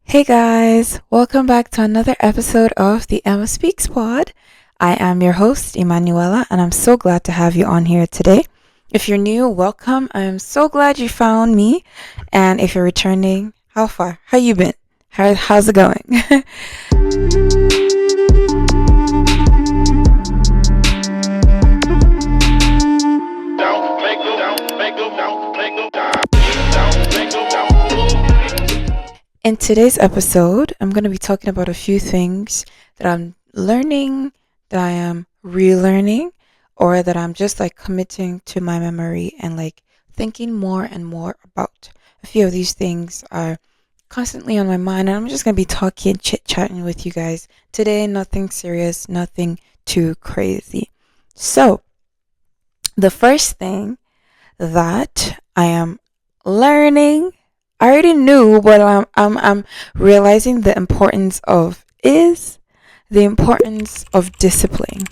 Hey guys, welcome back to another episode of the Emma Speaks Pod. I am your host, Emanuela, and I'm so glad to have you on here today. If you're new, welcome. I'm so glad you found me. And if you're returning, how far? How you been? How's it going? In today's episode, I'm going to be talking about a few things that I'm learning, that I am relearning, or that I'm just like committing to my memory and like thinking more and more about. A few of these things are constantly on my mind, and I'm just going to be talking, chit chatting with you guys today. Nothing serious, nothing too crazy. So, the first thing that I am learning, I already knew, but I'm realizing the importance of is the importance of discipline.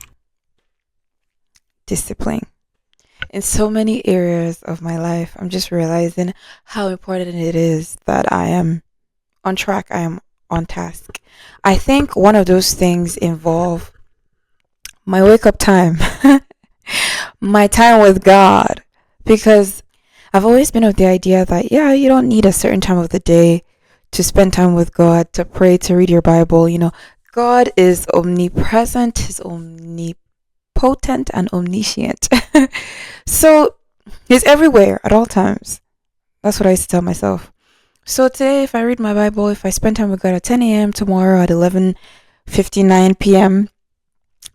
Discipline. In so many areas of my life, I'm just realizing how important it is that I am on track, I am on task. I think one of those things involve my wake up time, my time with God, because I've always been of the idea that, yeah, you don't need a certain time of the day to spend time with God, to pray, to read your Bible. God is omnipresent, He's omnipotent, and omniscient. So He's everywhere at all times. That's what I used to tell myself. So today, if I read my Bible, if I spend time with God at 10 a.m., tomorrow at 11:59 p.m.,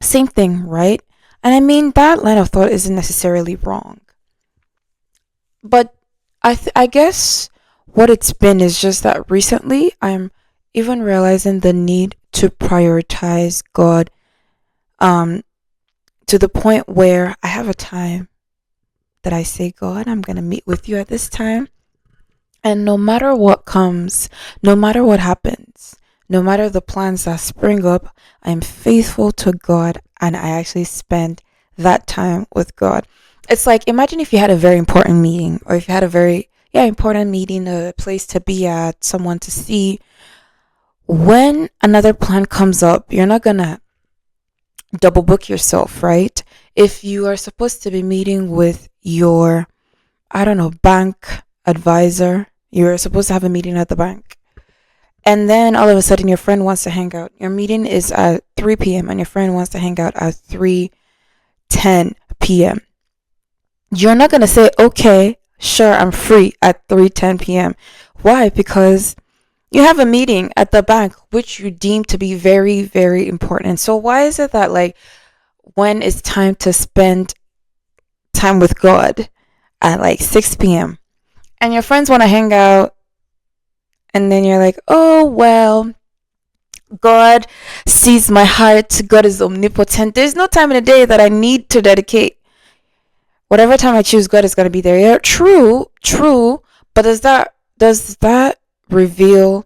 same thing, right? And I mean, that line of thought isn't necessarily wrong. But I guess what it's been is just that recently I'm even realizing the need to prioritize God, um to the point where I have a time that I say, God, I'm going to meet with you at this time, and no matter what comes, no matter what happens, no matter the plans that spring up, I'm faithful to God, and I actually spend that time with God. It's like, imagine if you had a very important meeting, or if you had a very important meeting, a place to be at, someone to see. When another plan comes up, you're not gonna double book yourself, right? If you are supposed to be meeting with your, I don't know, bank advisor, you're supposed to have a meeting at the bank, and then all of a sudden your friend wants to hang out. Your meeting is at 3 p.m. and your friend wants to hang out at 3:10 p.m. You're not going to say, okay, sure, I'm free at 3:10 p.m. Why? Because you have a meeting at the bank which you deem to be very, very important. So why is it that, like, when it's time to spend time with God at like 6 p.m. and your friends want to hang out, and then you're like, oh, well, God sees my heart, God is omnipotent, there's no time in the day that I need to dedicate. Whatever time I choose, God is going to be there. Yeah, true. But does that reveal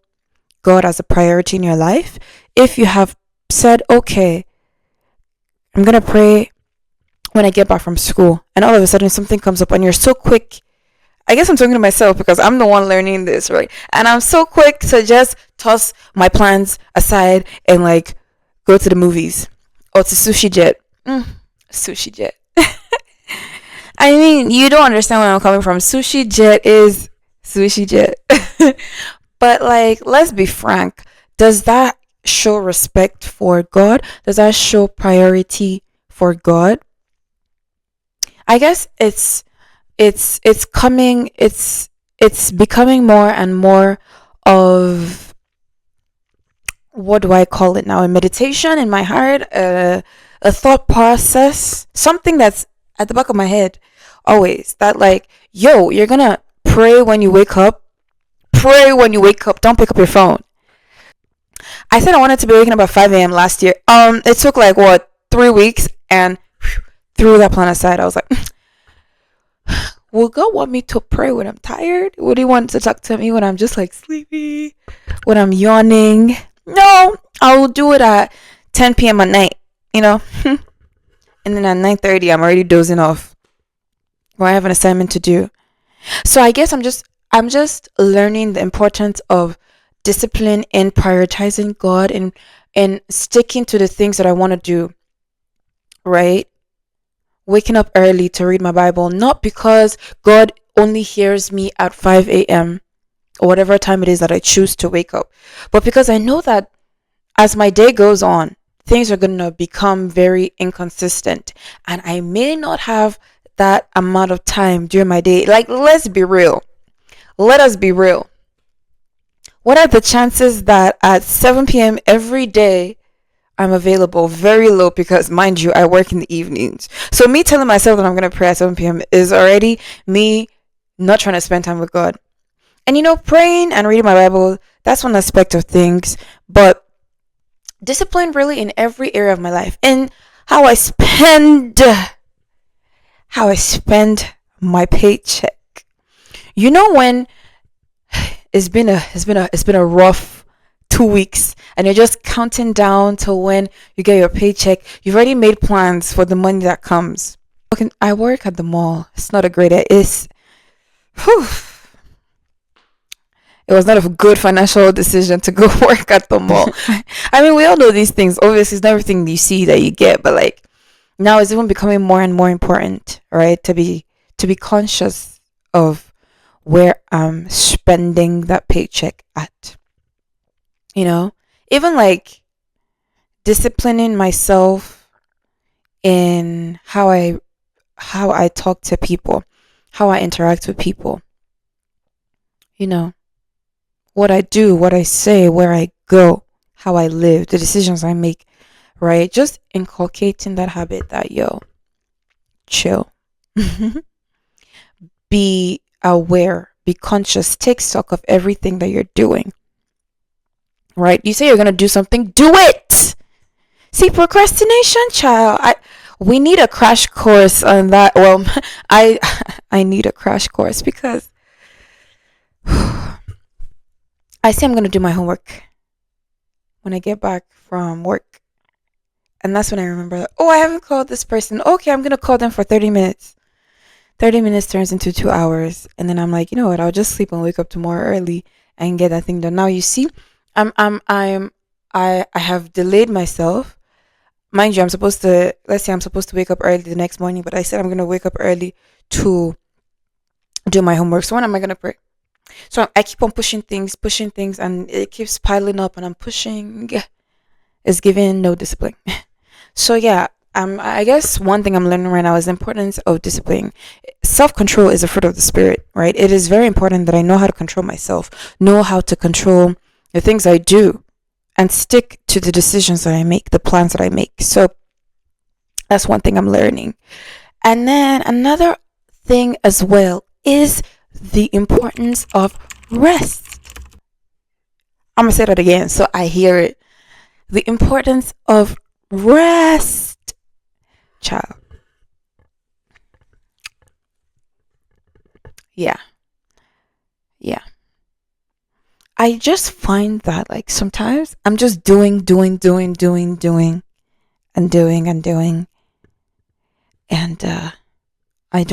God as a priority in your life? If you have said, okay, I'm going to pray when I get back from school, and all of a sudden something comes up and you're so quick. I guess I'm talking to myself because I'm the one learning this, right? And I'm so quick to just toss my plans aside and like go to the movies or to Sushi Jet. Sushi Jet. I mean, you don't understand where I'm coming from. Sushi Jet is Sushi Jet. But like, let's be frank. Does that show respect for God? Does that show priority for God? I guess it's coming it's becoming more and more of, what do I call it now? A meditation in my heart, a thought process, something that's at the back of my head always, that like, yo, you're gonna pray when you wake up. Pray when you wake up. Don't pick up your phone. I said I wanted to be waking up at 5 a.m. last year. It took like, what, 3 weeks, and threw that plan aside. I was like, will God want me to pray when I'm tired? Would He want to talk to me when I'm just like sleepy, when I'm yawning? No, I will do it at 10 p.m. at night, you know? And then at 9:30, I'm already dozing off, or I have an assignment to do. So I guess I'm just learning the importance of discipline in prioritizing God and sticking to the things that I want to do, right? Waking up early to read my Bible, not because God only hears me at 5 a.m. or whatever time it is that I choose to wake up, but because I know that as my day goes on, things are going to become very inconsistent and I may not have that amount of time during my day. Like, let's be real. Let us be real. What are the chances that at 7 p.m. every day I'm available? Very low because, mind you, I work in the evenings. So, me telling myself that I'm going to pray at 7 p.m. is already me not trying to spend time with God. And praying and reading my Bible, that's one aspect of things. But discipline really in every area of my life. And how I spend my paycheck. When it's been a rough 2 weeks and you're just counting down to when you get your paycheck. You've already made plans for the money that comes. Okay, I work at the mall. It's not a great whew, it was not a good financial decision to go work at the mall. I mean, we all know these things. Obviously, it's not everything you see that you get, but like now it's even becoming more and more important, right? To be conscious of where I'm spending that paycheck at. Even like disciplining myself in how I talk to people, how I interact with people. You know, what I do, what I say, where I go, how I live, the decisions I make, right? Just inculcating that habit that chill. Be aware, be conscious, take stock of everything that you're doing. Right? You say you're gonna do something, do it. See, procrastination, child. We need a crash course on that. Well, I I need a crash course because I say I'm gonna do my homework when I get back from work, and that's when I remember that, oh, I haven't called this person. Okay, I'm gonna call them for 30 minutes. 30 minutes turns into 2 hours, and then I'm like, you know what? I'll just sleep and wake up tomorrow early and get that thing done. Now you see, I have delayed myself. Mind you, let's say I'm supposed to wake up early the next morning, but I said I'm gonna wake up early to do my homework. So when am I gonna pray? So I keep on pushing things, and it keeps piling up, and I'm pushing. It's giving no discipline. So yeah, I guess one thing I'm learning right now is the importance of discipline. Self-control is a fruit of the spirit, right? It is very important that I know how to control myself, know how to control the things I do, and stick to the decisions that I make, the plans that I make. So that's one thing I'm learning. And then another thing as well is the importance of rest. I'm gonna say that again so I hear it. The importance of rest, child. Yeah, yeah. I just find that like sometimes I'm just doing, and doing, and I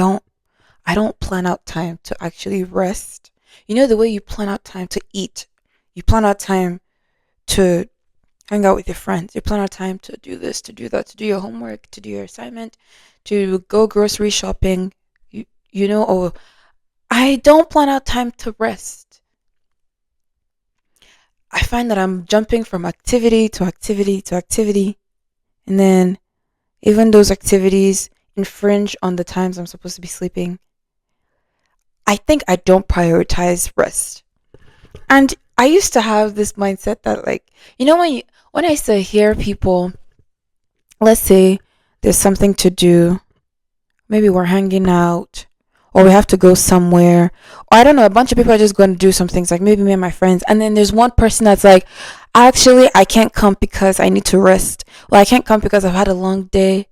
don't plan out time to actually rest. The way you plan out time to eat, you plan out time to hang out with your friends, you plan out time to do this, to do that, to do your homework, to do your assignment, to go grocery shopping. Or I don't plan out time to rest. I find that I'm jumping from activity to activity to activity, and then even those activities infringe on the times I'm supposed to be sleeping. I think I don't prioritize rest. And I used to have this mindset that like, when I used to hear people, let's say there's something to do, maybe we're hanging out or we have to go somewhere, or I don't know, a bunch of people are just going to do some things, like maybe me and my friends, and then there's one person that's like, actually I can't come because I need to rest, or I can't come because I've had a long day.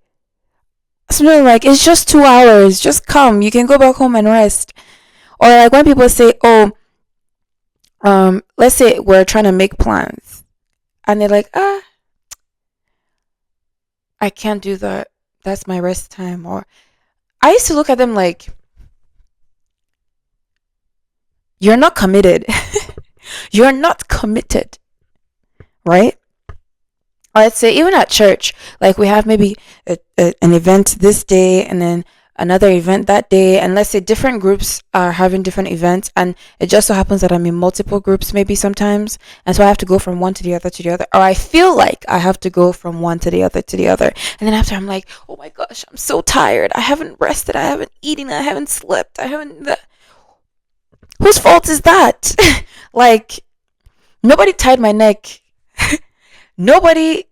Something like, it's just 2 hours, just come, you can go back home and rest. Or like when people say, oh, let's say we're trying to make plans, and they're like, I can't do that, that's my rest time. Or I used to look at them like, you're not committed. You're not committed, right? Let's say even at church, like we have maybe an event this day and then another event that day, and let's say different groups are having different events, and it just so happens that I'm in multiple groups maybe sometimes, and so I have to go from one to the other to the other, or I feel like I have to go from one to the other to the other, and then after I'm like, oh my gosh, I'm so tired, I haven't rested, I haven't eaten, I haven't slept, I haven't whose fault is that? Like, nobody tied my neck. Nobody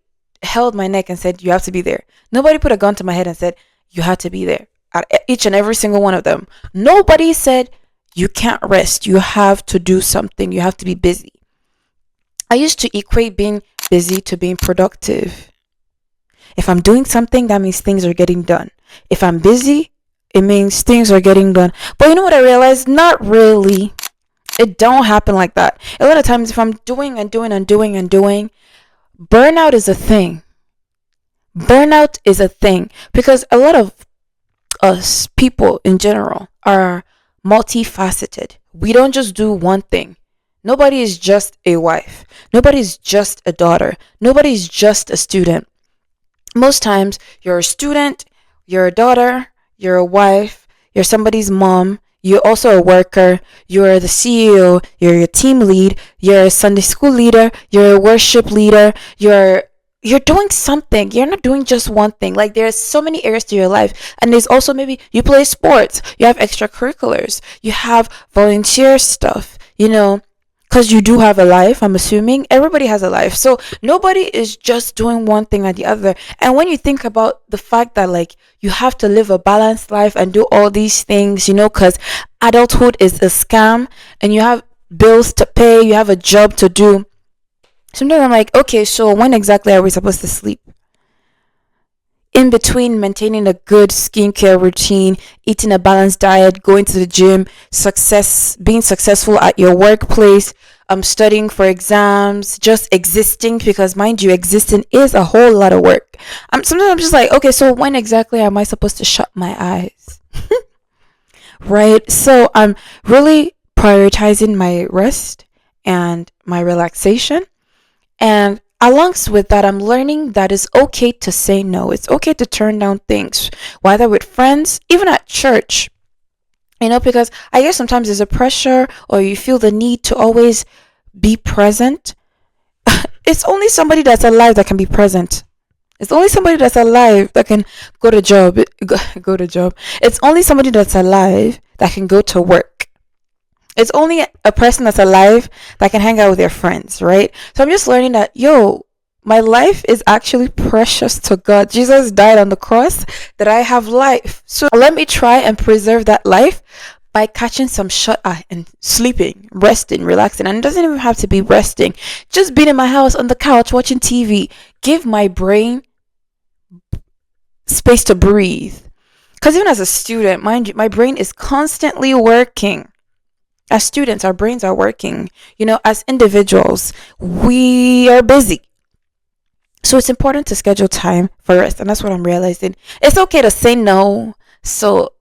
held my neck and said, you have to be there. Nobody put a gun to my head and said, you have to be there. At each and every single one of them. Nobody said, you can't rest. You have to do something. You have to be busy. I used to equate being busy to being productive. If I'm doing something, that means things are getting done. If I'm busy, it means things are getting done. But you know what I realized? Not really. It don't happen like that. A lot of times if I'm doing and doing and doing and doing, burnout is a thing. Burnout is a thing because a lot of us people in general are multifaceted. We don't just do one thing. Nobody is just a wife. Nobody is just a daughter. Nobody is just a student. Most times you're a student, you're a daughter, you're a wife, you're somebody's mom, you're also a worker, you're the CEO, you're a team lead, you're a Sunday school leader, you're a worship leader, you're doing something. You're not doing just one thing. Like there's so many areas to your life. And there's also maybe you play sports, you have extracurriculars, you have volunteer stuff, because you do have a life. I'm assuming everybody has a life. So nobody is just doing one thing or the other. And when you think about the fact that like you have to live a balanced life and do all these things, because adulthood is a scam and you have bills to pay, you have a job to do. Sometimes I'm like, okay, so when exactly are we supposed to sleep? In between maintaining a good skincare routine, eating a balanced diet, going to the gym, being successful at your workplace, studying for exams, just existing, because mind you, existing is a whole lot of work. Sometimes I'm just like, okay, so when exactly am I supposed to shut my eyes? Right? So I'm really prioritizing my rest and my relaxation. And along with that, I'm learning that it's okay to say no. It's okay to turn down things, whether with friends, even at church. Because I guess sometimes there's a pressure or you feel the need to always be present. It's only somebody that's alive that can be present. It's only somebody that's alive that can go to job. Go to job. It's only somebody that's alive that can go to work. It's only a person that's alive that can hang out with their friends, right? So I'm just learning that, my life is actually precious to God. Jesus died on the cross that I have life. So let me try and preserve that life by catching some shut eye and sleeping, resting, relaxing. And it doesn't even have to be resting. Just being in my house on the couch watching TV. Give my brain space to breathe. Because even as a student, mind you, my brain is constantly working. As students, our brains are working. As individuals, we are busy. So it's important to schedule time for rest. And that's what I'm realizing. It's okay to say no. So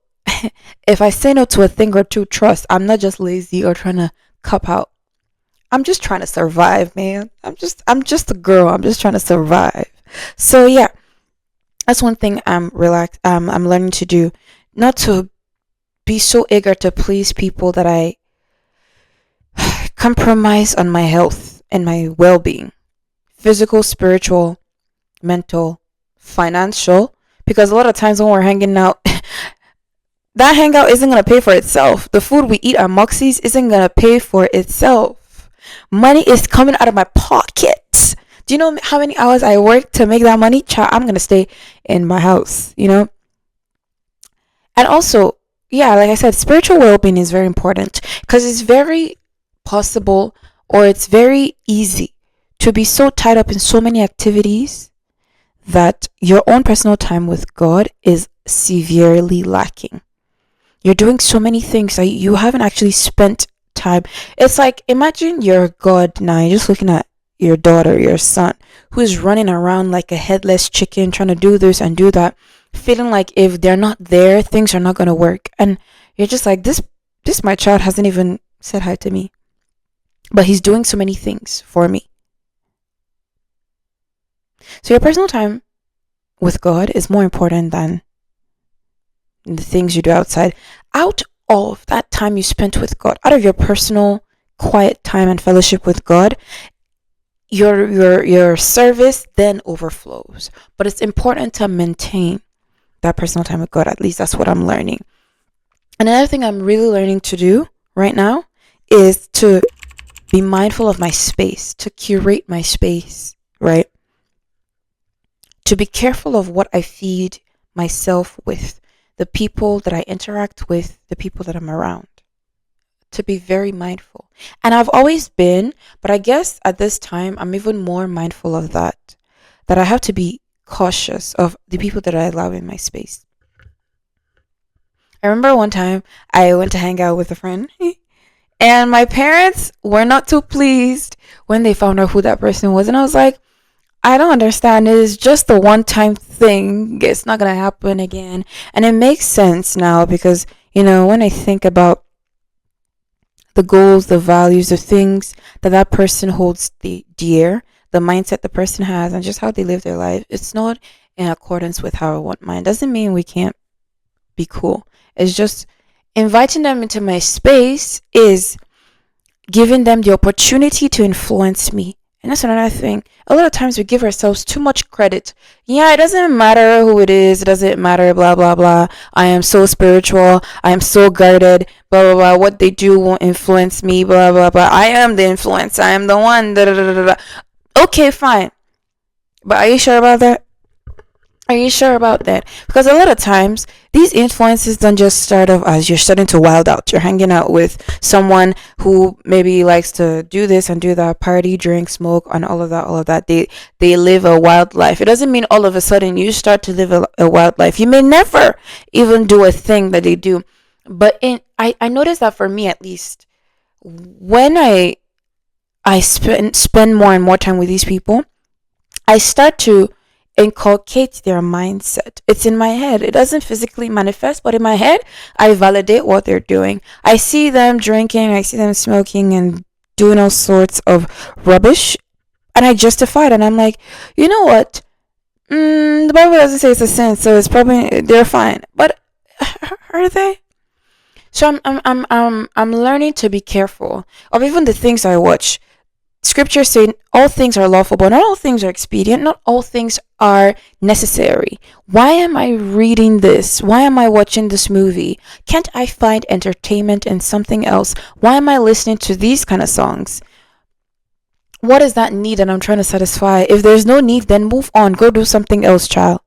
if I say no to a thing or two, trust, I'm not just lazy or trying to cop out. I'm just trying to survive, man. I'm just a girl. I'm just trying to survive. So yeah, that's one thing I'm learning to do. Not to be so eager to please people that I compromise on my health and my well-being, physical, spiritual, mental, financial, because a lot of times when we're hanging out, that hangout isn't going to pay for itself. The food we eat at Moxie's isn't going to pay for itself. Money is coming out of my pocket. Do you know how many hours I work to make that money? Child, I'm going to stay in my house, And also, yeah, like I said, spiritual well-being is very important because it's very possible, or it's very easy to be so tied up in so many activities that your own personal time with God is severely lacking. You're doing so many things that you haven't actually spent time. It's like, imagine you're God now, you're just looking at your daughter, your son, who is running around like a headless chicken trying to do this and do that, feeling like if they're not there, things are not going to work. And you're just like, this my child hasn't even said hi to me. but He's doing so many things for me. So your personal time with God is more important than the things you do outside. Out of that time you spent with God, out of your personal quiet time and fellowship with God, your service then overflows. But it's important to maintain that personal time with God. At least that's what I'm learning. Another thing I'm really learning to do right now is to be mindful of my space, to curate my space, right? To be careful of what I feed myself with, the people that I interact with, the people that I'm around. To be very mindful. And I've always been, but I guess at this time I'm even more mindful of that. That I have to be cautious of the people that I allow in my space. I remember one time I went to hang out with a friend, and my parents were not too pleased when they found out who that person was. And I was like, I don't understand. It is just a one time thing. It's not going to happen again. And it makes sense now because, when I think about the goals, the values, the things that that person holds dear, the mindset the person has, and just how they live their life, it's not in accordance with how I want mine. Doesn't mean we can't be cool. It's just inviting them into my space is giving them the opportunity to influence me. And that's another thing. A lot of times we give ourselves too much credit. Yeah, it doesn't matter who it is. It doesn't matter, blah, blah, blah. I am so spiritual. I am so guarded, blah, blah, blah. What they do won't influence me, blah, blah, blah. I am the influence. I am the one, da, da, da, da, da. Okay, fine. But are you sure about that? Are you sure about that? Because a lot of times, these influences don't just start off as you're starting to wild out. You're hanging out with someone who maybe likes to do this and do that, party, drink, smoke, and all of that, all of that. They live a wild life. It doesn't mean all of a sudden you start to live a wild life. You may never even do a thing that they do. But I noticed that for me at least, when I spend more and more time with these people, I start to inculcate their mindset. It's in my head. It doesn't physically manifest, but in my head, I validate what they're doing. I see them drinking, I see them smoking and doing all sorts of rubbish, and I justify it. And I'm like, you know what? The Bible doesn't say it's a sin, so it's probably they're fine. But are they? So I'm learning to be careful of even the things I watch. Scripture saying all things are lawful, but not all things are expedient. Not all things are necessary. Why am I reading this? Why am I watching this movie? Can't I find entertainment in something else? Why am I listening to these kind of songs? What is that need that I'm trying to satisfy? If there's no need, then move on. Go do something else, child.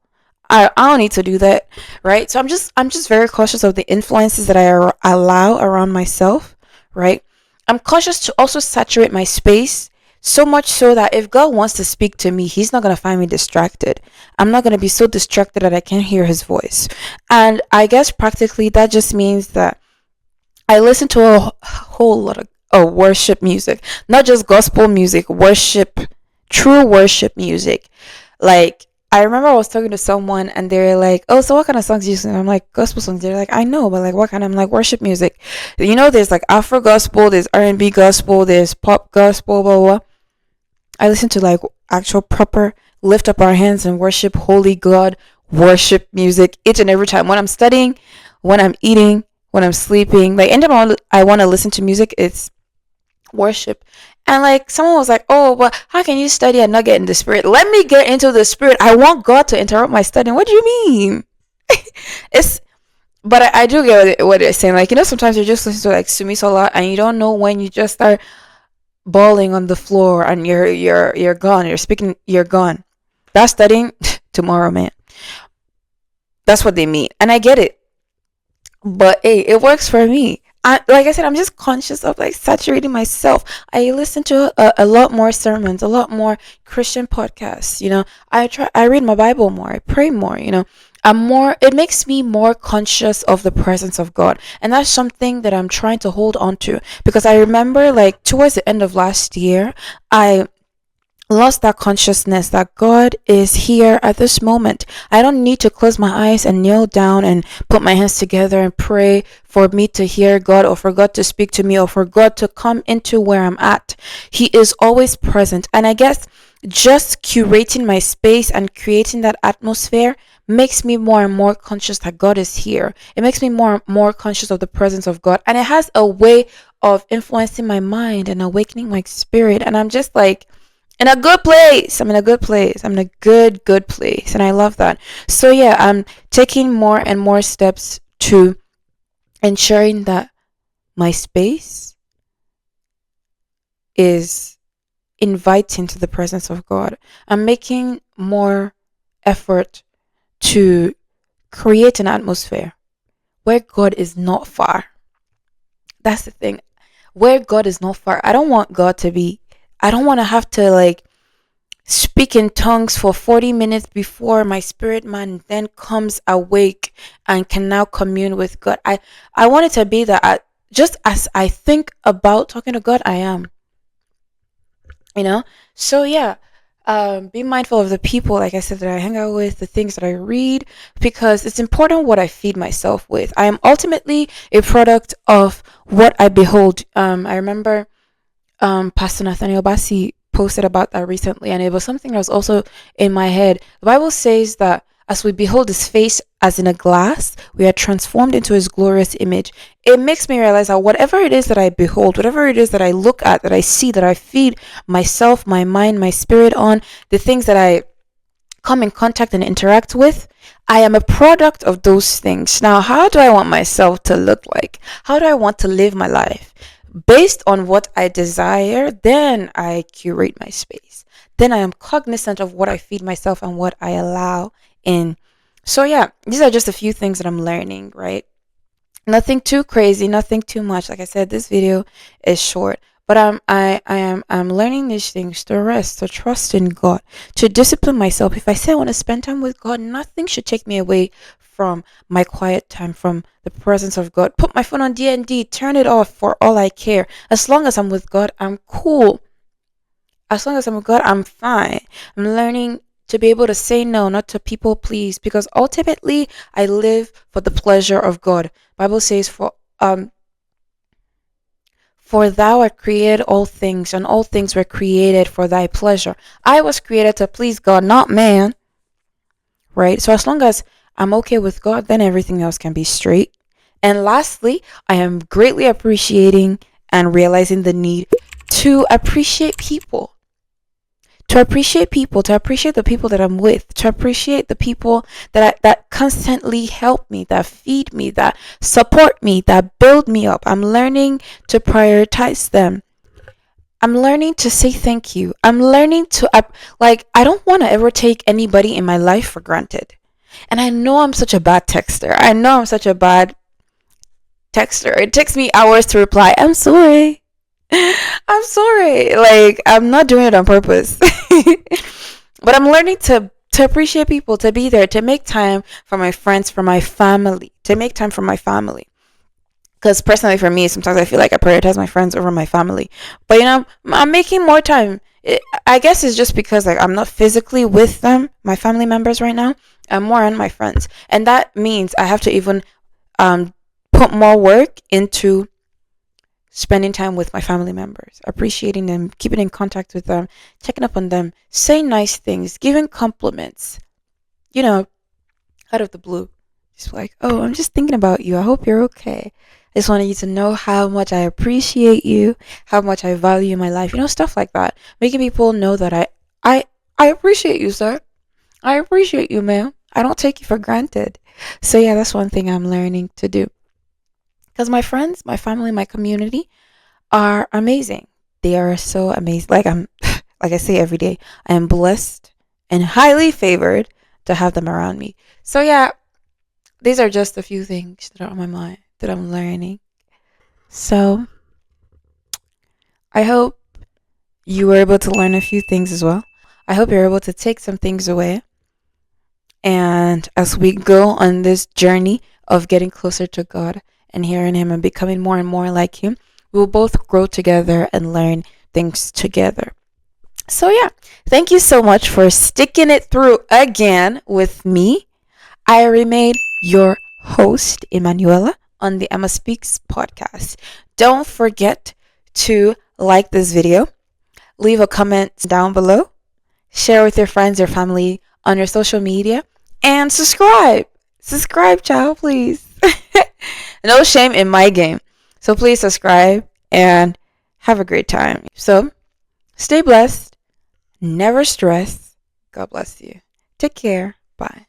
I don't need to do that, right? So I'm just very cautious of the influences that I allow around myself, right? I'm cautious to also saturate my space so much so that if God wants to speak to me, He's not going to find me distracted. I'm not going to be so distracted that I can't hear His voice. And I guess practically that just means that I listen to a whole lot of worship music, not just gospel music, worship, true worship music. Like, I remember I was talking to someone and they were like, "Oh, so what kind of songs do you sing?" I'm like, "Gospel songs." They're like, "I know, but like, what kind?" I'm like, "Worship music." There's like Afro gospel, there's R&B gospel, there's pop gospel, blah, blah, blah. I listen to like actual proper lift up our hands and worship holy God worship music each and every time. When I'm studying, when I'm eating, when I'm sleeping, like anytime I want to listen to music, it's worship. And like someone was like, "Oh, but how can you study and not get in the spirit?" Let me get into the spirit. I want God to interrupt my studying. What do you mean? it's But I do get what they're saying. Like, sometimes you're just listening to like Sumisola and you don't know when you just start bawling on the floor and you're gone. You're gone. That's studying tomorrow, man. That's what they mean. And I get it. But hey, it works for me. Like I said, I'm just conscious of like saturating myself. I listen to a lot more sermons, a lot more Christian podcasts. I read my Bible more. I pray more. It makes me more conscious of the presence of God. And that's something that I'm trying to hold on to, because I remember like towards the end of last year, I lost that consciousness that God is here at this moment. I don't need to close my eyes and kneel down and put my hands together and pray for me to hear God, or for God to speak to me, or for God to come into where I'm at. He is always present. And I guess just curating my space and creating that atmosphere makes me more and more conscious that God is here. It makes me more and more conscious of the presence of God. And it has a way of influencing my mind and awakening my spirit. And I'm just like, in a good place. I'm in a good place. I'm in a good place. And I love that. So yeah, I'm taking more and more steps to ensuring that my space is inviting to the presence of God. I'm making more effort to create an atmosphere where God is not far. That's the thing. Where God is not far. I don't want to have to like speak in tongues for 40 minutes before my spirit man then comes awake and can now commune with God. I want it to be that just as I think about talking to God, I am, you know? So yeah, be mindful of the people, like I said, that I hang out with, the things that I read, because it's important what I feed myself with. I am ultimately a product of what I behold. I remember Pastor Nathaniel Bassi posted about that recently, and it was something that was also in my head. The Bible says that as we behold his face as in a glass, we are transformed into his glorious image. It makes me realize that whatever it is that I behold, whatever it is that I look at, that I see, that I feed myself, my mind, my spirit on, the things that I come in contact and interact with, I am a product of those things. Now, how do I want myself to look like? How do I want to live my life? Based on what I desire, then I curate my space. Then I am cognizant of what I feed myself and what I allow in. So, yeah, these are just a few things that I'm learning, right? Nothing too crazy, nothing too much. Like I said, this video is short, but I'm learning these things to rest, to trust in God, to discipline myself. If I say I want to spend time with God, nothing should take me away from my quiet time, from the presence of God. Put my phone on D&D, turn it off for all I care. As long as I'm with God, I'm cool. As long as I'm with God, I'm fine. I'm learning to be able to say no, not to people please, because ultimately I live for the pleasure of God. Bible says for thou art created all things, and all things were created for thy pleasure. I was created to please God, not man. Right? So as long as I'm okay with God, then everything else can be straight. And lastly, I am greatly appreciating and realizing the need to appreciate people, to appreciate the people that I'm with, to appreciate the people that constantly help me, that feed me, that support me, that build me up. I'm learning to prioritize them. I'm learning to say thank you. I'm learning to like I don't want to ever take anybody in my life for granted. And I know I'm such a bad texter. I know I'm such a bad texter. It takes me hours to reply. I'm sorry. I'm sorry. Like I'm not doing it on purpose. But I'm learning to appreciate people, to be there, to make time for my friends, for my family, to make time for my family. Because personally, for me, sometimes I feel like I prioritize my friends over my family. But I'm making more time. I guess it's just because like I'm not physically with them, my family members right now. I'm more on my friends, and that means I have to even um put more work into spending time with my family members, appreciating them, keeping in contact with them, checking up on them, saying nice things, giving compliments, you know, out of the blue. Just like, oh, I'm just thinking about you. I hope you're okay. I just wanted you to know how much I appreciate you, how much I value my life, stuff like that. Making people know that I appreciate you, sir. I appreciate you, ma'am. I don't take you for granted. So yeah, that's one thing I'm learning to do. Because my friends, my family, my community are amazing. They are so amazing. Like like I say every day, I am blessed and highly favored to have them around me. So yeah, these are just a few things that are on my mind that I'm learning. So I hope you were able to learn a few things as well. I hope you're able to take some things away. And as we go on this journey of getting closer to God and hearing Him and becoming more and more like Him, we will both grow together and learn things together. So, yeah, thank you so much for sticking it through again with me. I remain your host, Emanuela, on the Emma Speaks podcast. Don't forget to like this video, leave a comment down below, share with your friends, your family on your social media, and subscribe. Subscribe, child, please. No shame in my game. So please subscribe and have a great time. So stay blessed, never stress. God bless you. Take care. Bye.